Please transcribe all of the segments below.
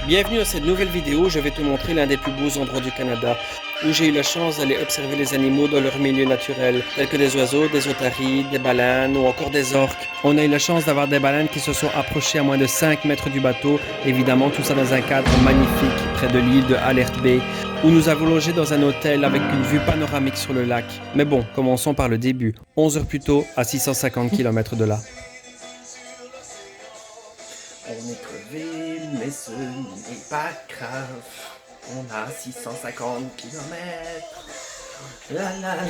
Bienvenue dans cette nouvelle vidéo, je vais te montrer l'un des plus beaux endroits du Canada, où j'ai eu la chance d'aller observer les animaux dans leur milieu naturel, tels que des oiseaux, des otaries, des baleines ou encore des orques. On a eu la chance d'avoir des baleines qui se sont approchées à moins de 5 mètres du bateau, évidemment tout ça dans un cadre magnifique près de l'île de Alert Bay, où nous avons logé dans un hôtel avec une vue panoramique sur le lac. Mais bon, commençons par le début, 11 heures plus tôt, à 650 km de là. On est crevé, mais ce n'est pas grave. On a 650 km. La la la.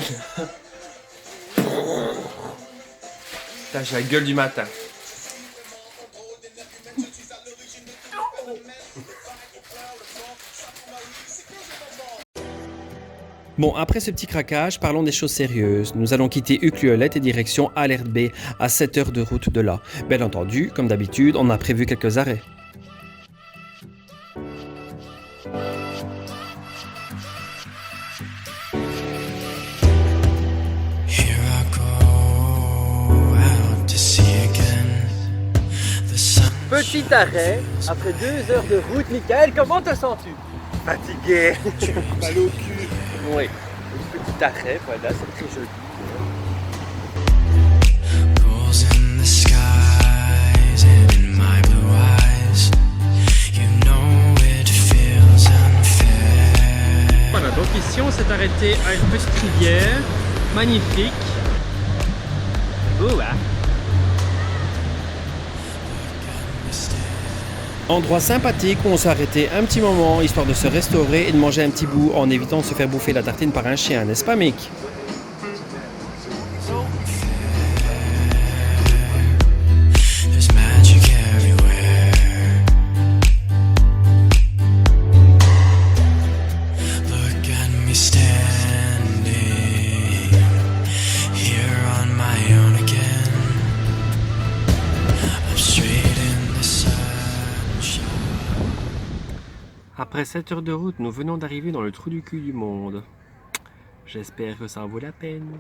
Putain, j'ai la gueule du matin. Bon, après ce petit craquage, parlons des choses sérieuses. Nous allons quitter Ucluelet et direction Alert Bay, à 7 heures de route de là. Bien entendu, comme d'habitude, on a prévu quelques arrêts. Petit arrêt, après 2 heures de route, Michael, comment te sens-tu? Fatigué. Mal au cul. Oui, petit arrêt, voilà, c'est très joli. Voilà, donc ici on s'est arrêté à une petite rivière, magnifique. Beau, hein? Endroit sympathique où on s'est arrêté un petit moment, histoire de se restaurer et de manger un petit bout en évitant de se faire bouffer la tartine par un chien, n'est-ce pas Mick? Après 7 heures de route, nous venons d'arriver dans le trou du cul du monde. J'espère que ça en vaut la peine.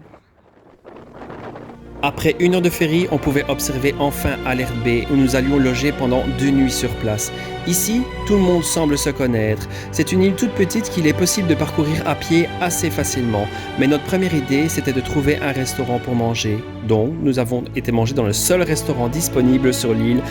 Après 1 heure de ferry, on pouvait observer enfin Alert Bay, où nous allions loger pendant 2 nuits sur place. Ici, tout le monde semble se connaître. C'est une île toute petite qu'il est possible de parcourir à pied assez facilement. Mais notre première idée, c'était de trouver un restaurant pour manger. Donc, nous avons été manger dans le seul restaurant disponible sur l'île.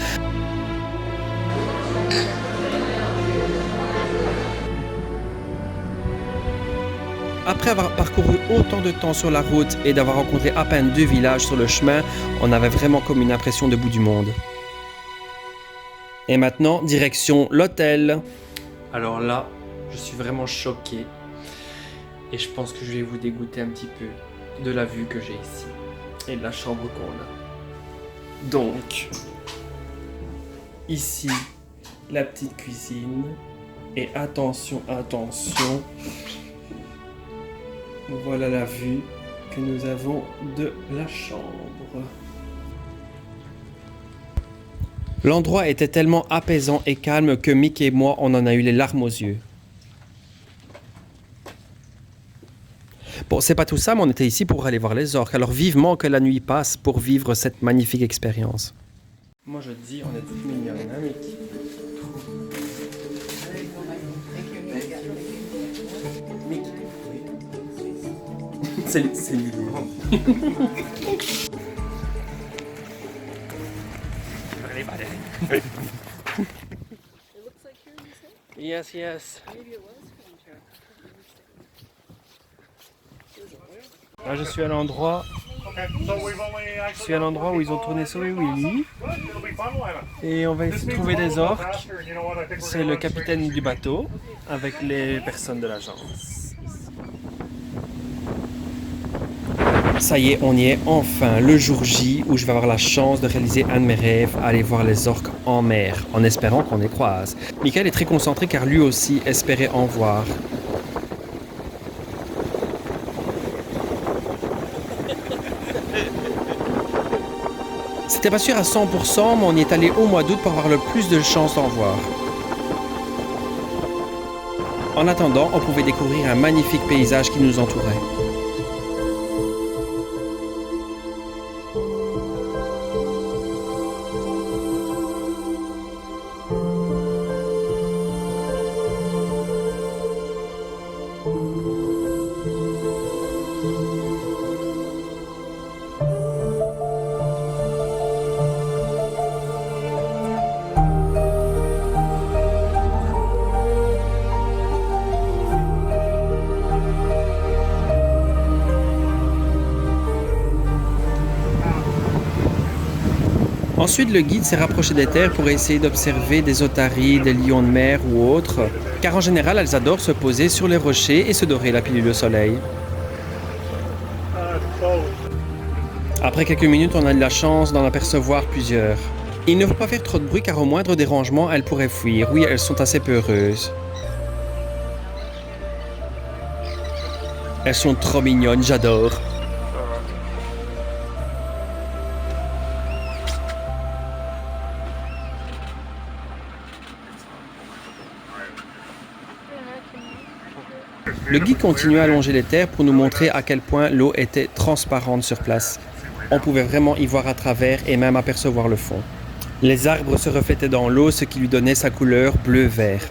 Après avoir parcouru autant de temps sur la route et d'avoir rencontré à peine 2 villages sur le chemin, on avait vraiment comme une impression de bout du monde. Et maintenant, direction l'hôtel. Alors là, je suis vraiment choqué. Et je pense que je vais vous dégoûter un petit peu de la vue que j'ai ici. Et de la chambre qu'on a. Donc, ici, la petite cuisine. Et attention, attention. Voilà la vue que nous avons de la chambre. L'endroit était tellement apaisant et calme que Mick et moi, on en a eu les larmes aux yeux. Bon, c'est pas tout ça, mais on était ici pour aller voir les orques. Alors vivement que la nuit passe pour vivre cette magnifique expérience. Moi je te dis, on est toutes mignonnes, hein Mick? Mick. C'est mignon. Yes, yes. Là, je suis à l'endroit. Je suis à l'endroit où ils ont tourné Sauver Willy. Et on va essayer de trouver des orques. C'est le capitaine du bateau avec les personnes de l'agence. Ça y est, on y est enfin, le jour J où je vais avoir la chance de réaliser un de mes rêves, aller voir les orques en mer, en espérant qu'on les croise. Michael est très concentré car lui aussi espérait en voir. C'était pas sûr à 100%, mais on y est allé au mois d'août pour avoir le plus de chances d'en voir. En attendant, on pouvait découvrir un magnifique paysage qui nous entourait. Ensuite, le guide s'est rapproché des terres pour essayer d'observer des otaries, des lions de mer ou autres, car en général, elles adorent se poser sur les rochers et se dorer la pilule au soleil. Après quelques minutes, on a eu la chance d'en apercevoir plusieurs. Il ne faut pas faire trop de bruit car au moindre dérangement, elles pourraient fuir. Oui, elles sont assez peureuses. Elles sont trop mignonnes, j'adore. Le guide continuait à longer les terres pour nous montrer à quel point l'eau était transparente sur place. On pouvait vraiment y voir à travers et même apercevoir le fond. Les arbres se reflétaient dans l'eau, ce qui lui donnait sa couleur bleu-vert.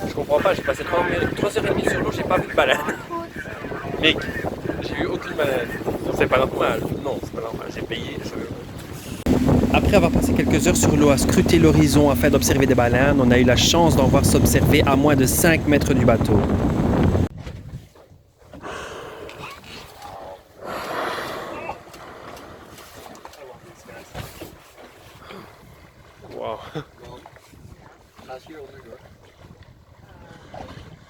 Je comprends pas, j'ai passé 3h30 sur l'eau, j'ai pas vu de baleine. Mec, j'ai eu aucune baleine. C'est pas normal. Non, c'est pas normal, j'ai payé. Après avoir passé quelques heures sur l'eau à scruter l'horizon afin d'observer des baleines, on a eu la chance d'en voir s'observer à moins de 5 mètres du bateau. Wow.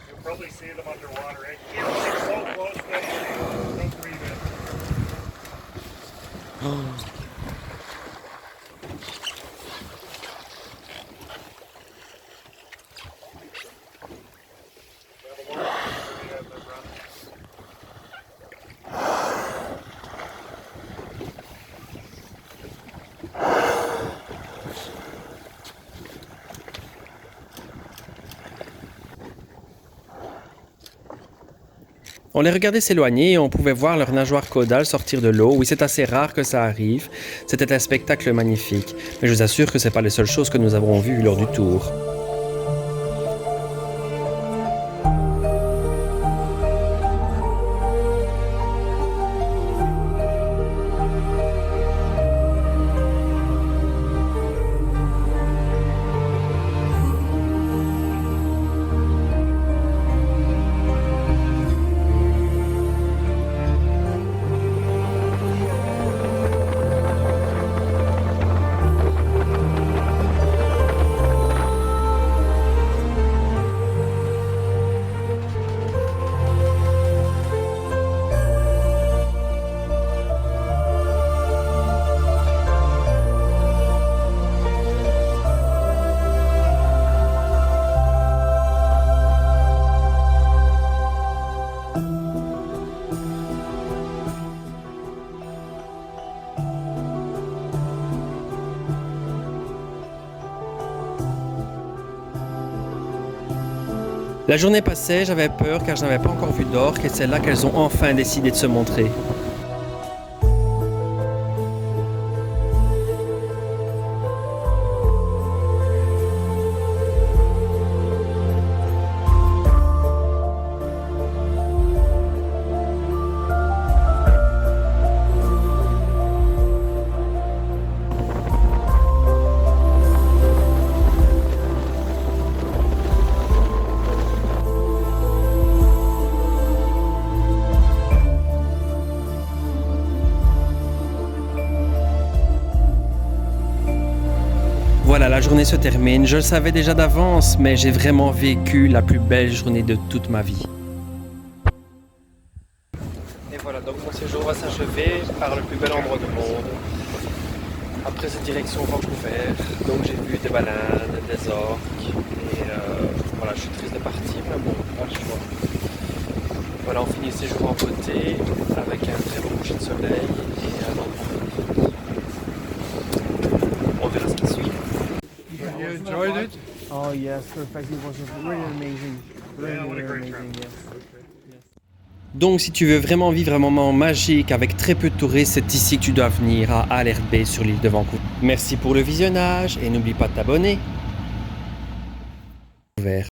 You'll probably see them underwater. It gets so close that don't breathe in. On les regardait s'éloigner et on pouvait voir leurs nageoires caudales sortir de l'eau. Oui, c'est assez rare que ça arrive. C'était un spectacle magnifique. Mais je vous assure que ce n'est pas les seules choses que nous avons vues lors du tour. La journée passait, j'avais peur car je n'avais pas encore vu d'orques et c'est là qu'elles ont enfin décidé de se montrer. Voilà, la journée se termine. Je le savais déjà d'avance, mais j'ai vraiment vécu la plus belle journée de toute ma vie. Et voilà, donc mon séjour va s'achever par le plus bel endroit du monde. Après cette direction Vancouver, donc j'ai vu des baleines, des orques, et voilà, je suis triste de partir, mais bon, pas le choix. Voilà, on finit le séjour en beauté, avec un très beau coucher de soleil et un endroit. On verra ce qui suit. You enjoyed it? Oh yes, perfect. It was really amazing. Yeah, what a great trip. Yes. Donc si tu veux vraiment vivre un moment magique avec très peu de touristes, c'est ici que tu dois venir, à Alert Bay sur l'île de Vancouver. Merci pour le visionnage et n'oublie pas de t'abonner.